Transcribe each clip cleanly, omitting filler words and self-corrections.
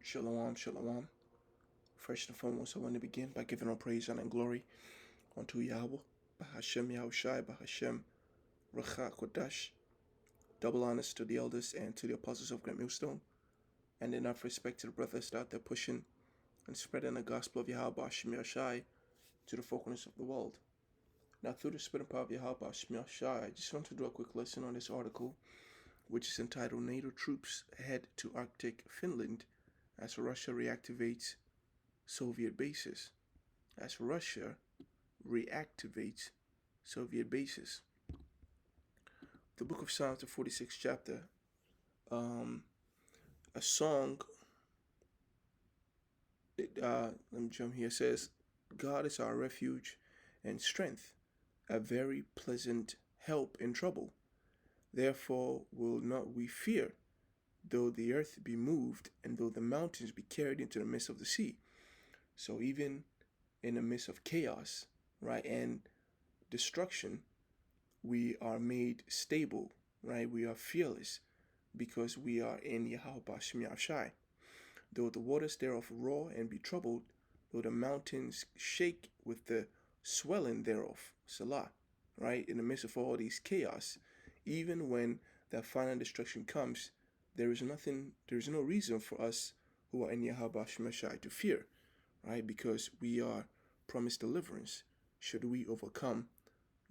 Shalom, shalom. First and foremost, I want to begin by giving all praise and glory unto Yahweh, Bahashem Yahushai, Bahashem Racha Kodash. Double honors to the elders and to the apostles of Great Millstone, and enough respect to the brothers that they're pushing and spreading the gospel of Yahweh Bahashem Yahushai to the four corners of the world. Now, through the spirit and power of Yahweh Bahashem Yahushai, I just want to do a quick lesson on this article, which is entitled NATO Troops Head to Arctic Finland as Russia Reactivates Soviet Bases. As Russia reactivates Soviet bases. The book of Psalms, the 46th chapter, a song, let me jump here, says, God is our refuge and strength, a very pleasant help in trouble. Therefore will not we fear, though the earth be moved, and though the mountains be carried into the midst of the sea. So even in the midst of chaos, right, and destruction, we are made stable, right? We are fearless because we are in Yahweh Bashem Yahushai. Though the waters thereof roar and be troubled, though the mountains shake with the swelling thereof, Salah, right? In the midst of all these chaos, even when that final destruction comes, there is no reason for us who are in Yahweh Bashem Yahushai to fear, right? Because we are promised deliverance should we overcome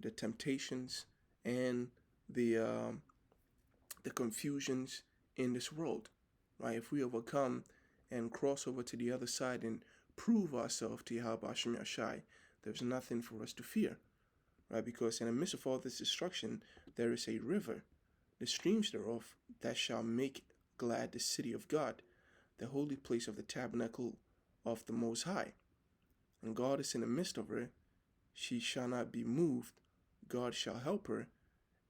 the temptations and the confusions in this world, right? If we overcome and cross over to the other side and prove ourselves to Yahweh Bashem Yahushai, there's nothing for us to fear, right? Because in the midst of all this destruction, there is a river, the streams thereof, that shall make glad the city of God, the holy place of the tabernacle of the Most High. And God is in the midst of her. She shall not be moved. God shall help her,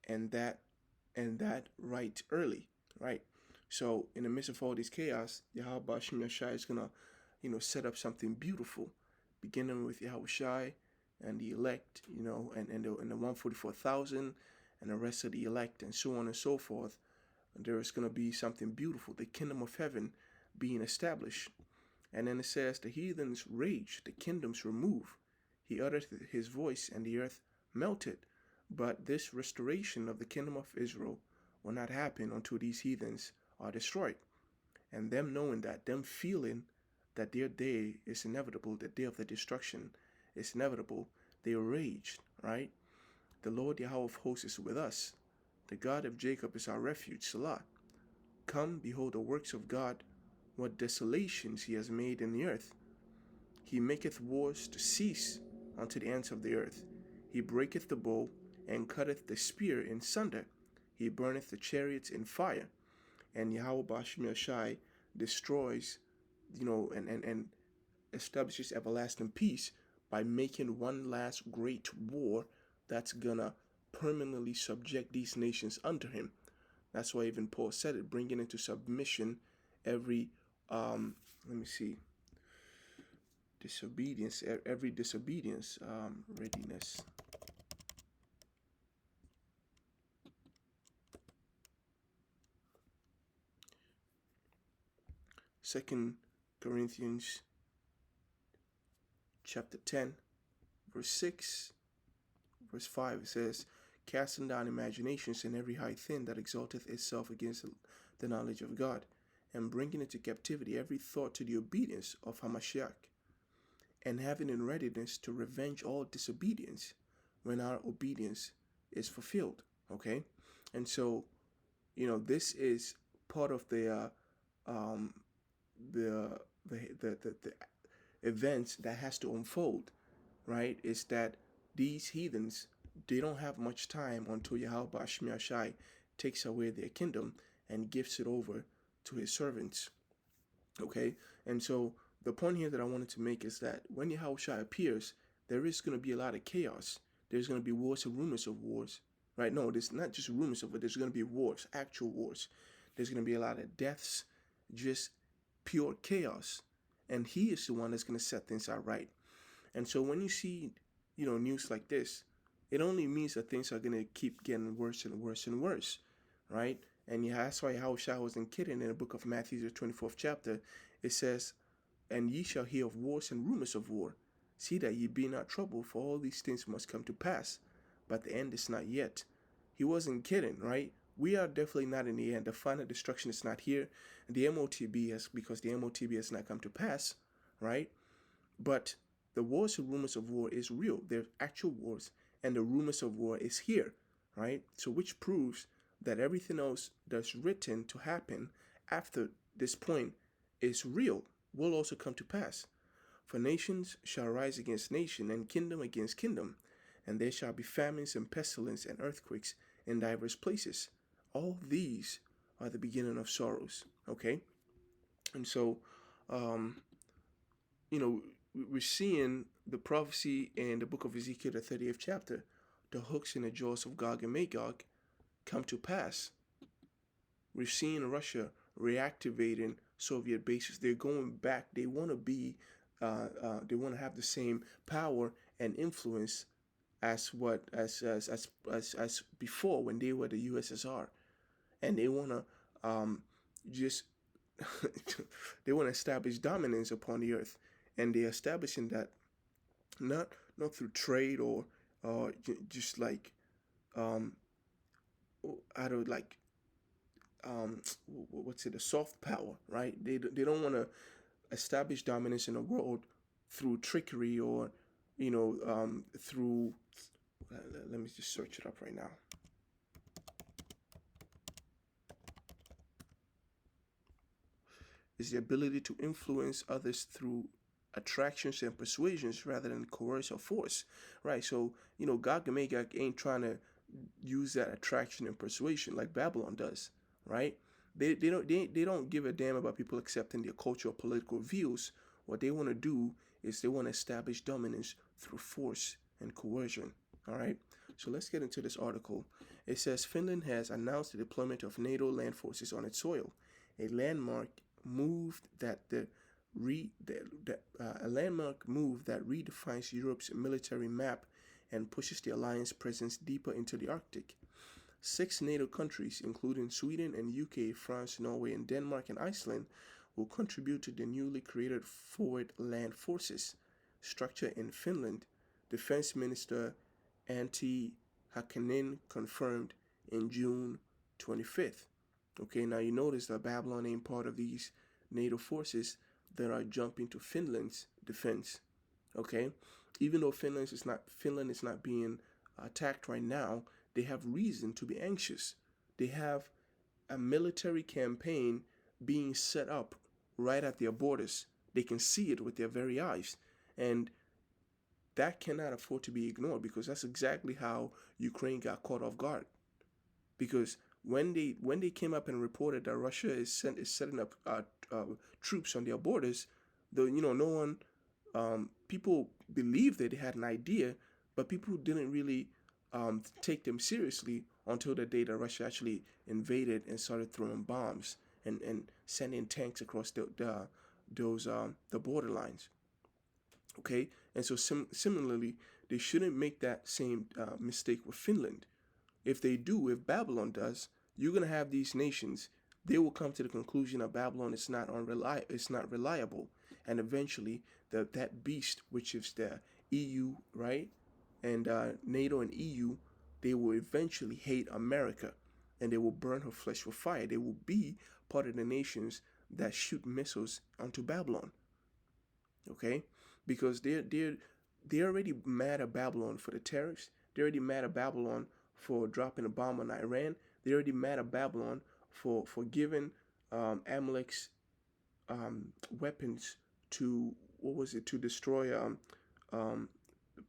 and that right early, right? So in the midst of all this chaos, Yahweh Bashem Yahushai is gonna, set up something beautiful, beginning with Yahushai and the elect, and the 144,000 and the rest of the elect, and so on and so forth. And there is gonna be something beautiful, the kingdom of heaven being established. And then it says, the heathens rage, the kingdoms remove. He uttered his voice, and the earth melted. But this restoration of the kingdom of Israel will not happen until these heathens are destroyed. And them knowing that, them feeling that their day is inevitable, the day of the destruction is inevitable, they raged, right? The Lord Yahweh of hosts is with us. The God of Jacob is our refuge, Salah. Come, behold the works of God, what desolations he has made in the earth. He maketh wars to cease unto the ends of the earth. He breaketh the bow, and cutteth the spear in sunder. He burneth the chariots in fire. And Yahweh Bashem Yahushai destroys, and establishes everlasting peace by making one last great war that's gonna permanently subject these nations under him. That's why even Paul said it, bringing into submission every every disobedience, readiness. 2 Corinthians chapter 10, verse 6, verse 5, it says, casting down imaginations and every high thing that exalteth itself against the knowledge of God, and bringing into captivity every thought to the obedience of Hamashiach, and having in readiness to revenge all disobedience when our obedience is fulfilled. Okay, and so this is part of the events that has to unfold, right? Is that these heathens, they don't have much time until Yahweh Bashem Yahushai takes away their kingdom and gives it over to his servants. Okay, and so the point here that I wanted to make is that when Yahushua appears, there is going to be a lot of chaos. There's going to be wars and rumors of wars, right? No, there's not just rumors of it. There's going to be wars, actual wars. There's going to be a lot of deaths, just pure chaos. And he is the one that's going to set things out right. And so when you see, news like this, it only means that things are going to keep getting worse and worse and worse, right? And yeah, that's why Yahushua wasn't kidding in the book of Matthew, the 24th chapter. It says, "And ye shall hear of wars and rumors of war. See that ye be not troubled, for all these things must come to pass, but the end is not yet." He wasn't kidding, right? We are definitely not in the end. The final destruction is not here. And the MOTB has, because the MOTB has not come to pass, right? But the wars and rumors of war is real. There's actual wars, and the rumors of war is here, right? So which proves that everything else that's written to happen after this point is real, will also come to pass. For nations shall rise against nation, and kingdom against kingdom, and there shall be famines and pestilence and earthquakes in divers places. All these are the beginning of sorrows. Okay, and so, um, you know, we're seeing the prophecy in the book of Ezekiel, the 30th chapter, the hooks in the jaws of Gog and Magog come to pass. We're seeing Russia reactivating Soviet bases. They're going back. They want to be, they want to have the same power and influence as what as before when they were the USSR, and they want to just they want to establish dominance upon the earth, and they're establishing that not through trade or just like um, out of like what's it, a soft power, right? They don't want to establish dominance in the world through trickery or through let me just search it up right now. Is the ability to influence others through attractions and persuasions rather than coerce or force, right? So, Gog and Magog ain't trying to use that attraction and persuasion like Babylon does, right? They don't give a damn about people accepting their cultural or political views. What they want to do is they want to establish dominance through force and coercion. All right. So let's get into this article. It says Finland has announced the deployment of NATO land forces on its soil, a landmark move that a landmark move that redefines Europe's military map and pushes the alliance presence deeper into the Arctic. 6 NATO countries, including Sweden and UK, France, Norway, and Denmark and Iceland, will contribute to the newly created Forward Land Forces structure in Finland, Defense Minister Antti Hakkinen confirmed in June 25th. Okay, now you notice that Babylon ain't part of these NATO forces that are jumping to Finland's defense. Okay, even though Finland is not being attacked right now, they have reason to be anxious. They have a military campaign being set up right at their borders. They can see it with their very eyes, and that cannot afford to be ignored, because that's exactly how Ukraine got caught off guard. Because when they came up and reported that Russia is setting up troops on their borders, no one, people believed that they had an idea, but people didn't really take them seriously until the day that Russia actually invaded and started throwing bombs and sending tanks across the borderlines. Okay, and so similarly, they shouldn't make that same mistake with Finland. If they do, if Babylon does, you're gonna have these nations. They will come to the conclusion that Babylon is not reliable, and eventually that beast, which is the EU, right, and NATO and EU, they will eventually hate America, and they will burn her flesh with fire. They will be part of the nations that shoot missiles onto Babylon. Okay, because they're already mad at Babylon for the tariffs. They're already mad at Babylon for dropping a bomb on Iran. They're already mad at Babylon for giving Amalek's weapons to, what was it, to destroy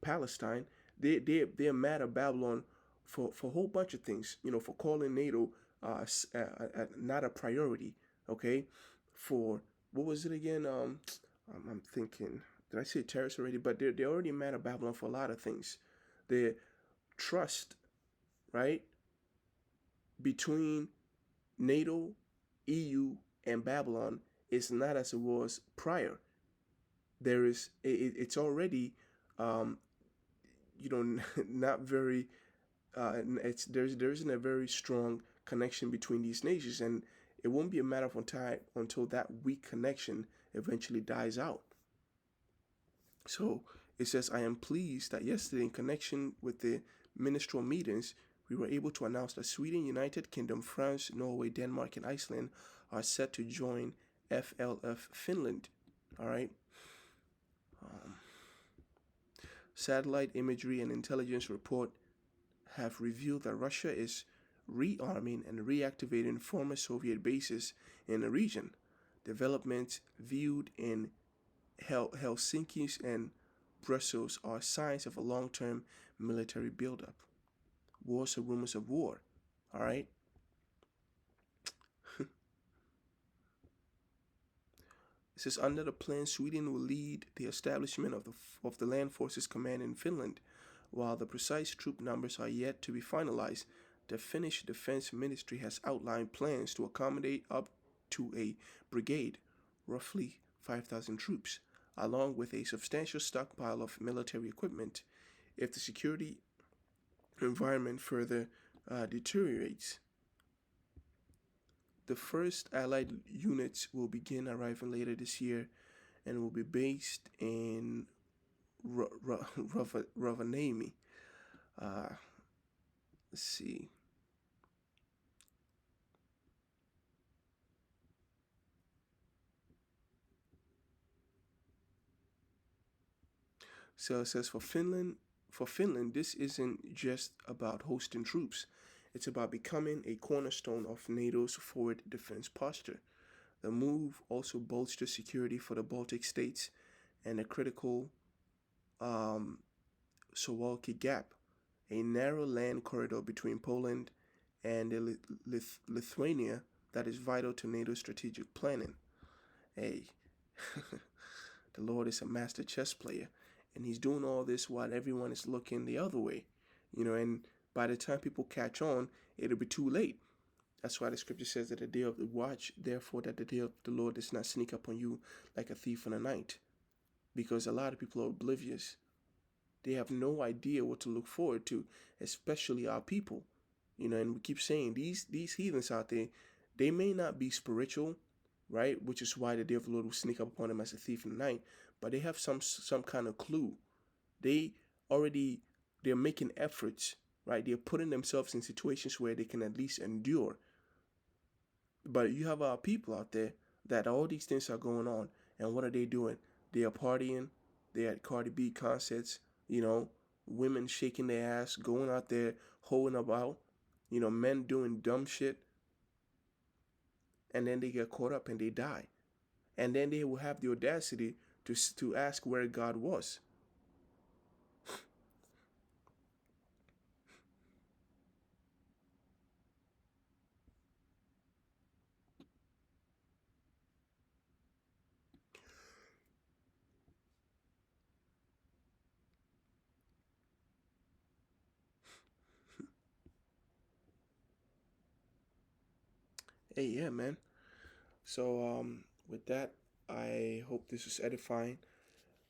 Palestine. They're mad at Babylon for a whole bunch of things. For calling NATO not a priority. Okay, for what was it again? I'm thinking, did I say terrorists already? But they're already mad at Babylon for a lot of things. Their trust, right, between NATO, EU, and Babylon is not as it was prior. It's already, not very. There isn't a very strong connection between these nations, and it won't be a matter of time until that weak connection eventually dies out. So it says, I am pleased that yesterday, in connection with the ministerial meetings, we were able to announce that Sweden, United Kingdom, France, Norway, Denmark, and Iceland are set to join FLF Finland. All right. Satellite imagery and intelligence report have revealed that Russia is rearming and reactivating former Soviet bases in the region. Developments viewed in Helsinki and Brussels are signs of a long-term military buildup. Wars are rumors of war. All right. It says, under the plan, Sweden will lead the establishment of the Land Forces Command in Finland. While the precise troop numbers are yet to be finalized, the Finnish Defense Ministry has outlined plans to accommodate up to a brigade, roughly 5,000 troops, along with a substantial stockpile of military equipment. If the security environment further deteriorates, the first Allied units will begin arriving later this year and will be based in Rovaniemi. Let's see. So it says for Finland, this isn't just about hosting troops. It's about becoming a cornerstone of NATO's forward defense posture. The move also bolsters security for the Baltic states and the critical Suwalki Gap, a narrow land corridor between Poland and Lithuania that is vital to NATO's strategic planning. Hey, the Lord is a master chess player, and he's doing all this while everyone is looking the other way, and by the time people catch on, it'll be too late. That's why the scripture says that the day of the watch, therefore, that the day of the Lord does not sneak upon you like a thief in the night. Because a lot of people are oblivious. They have no idea what to look forward to, especially our people. And we keep saying these heathens out there, they may not be spiritual, right? Which is why the day of the Lord will sneak up upon them as a thief in the night. But they have some kind of clue. They're making efforts, right? They're putting themselves in situations where they can at least endure. But you have our people out there that all these things are going on, and what are they doing? They are partying. They're at Cardi B concerts. Women shaking their ass, going out there, holding about. Men doing dumb shit, and then they get caught up and they die, and then they will have the audacity to ask where God was. Hey, yeah, man. So, with that, I hope this was edifying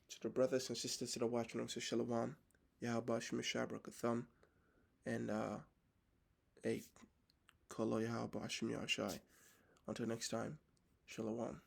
to the brothers and sisters that are watching on Shalom. Yahweh Shemeshah Brakathum. And, hey, Kolo Yahweh Shemeshah. Until next time, Shalom.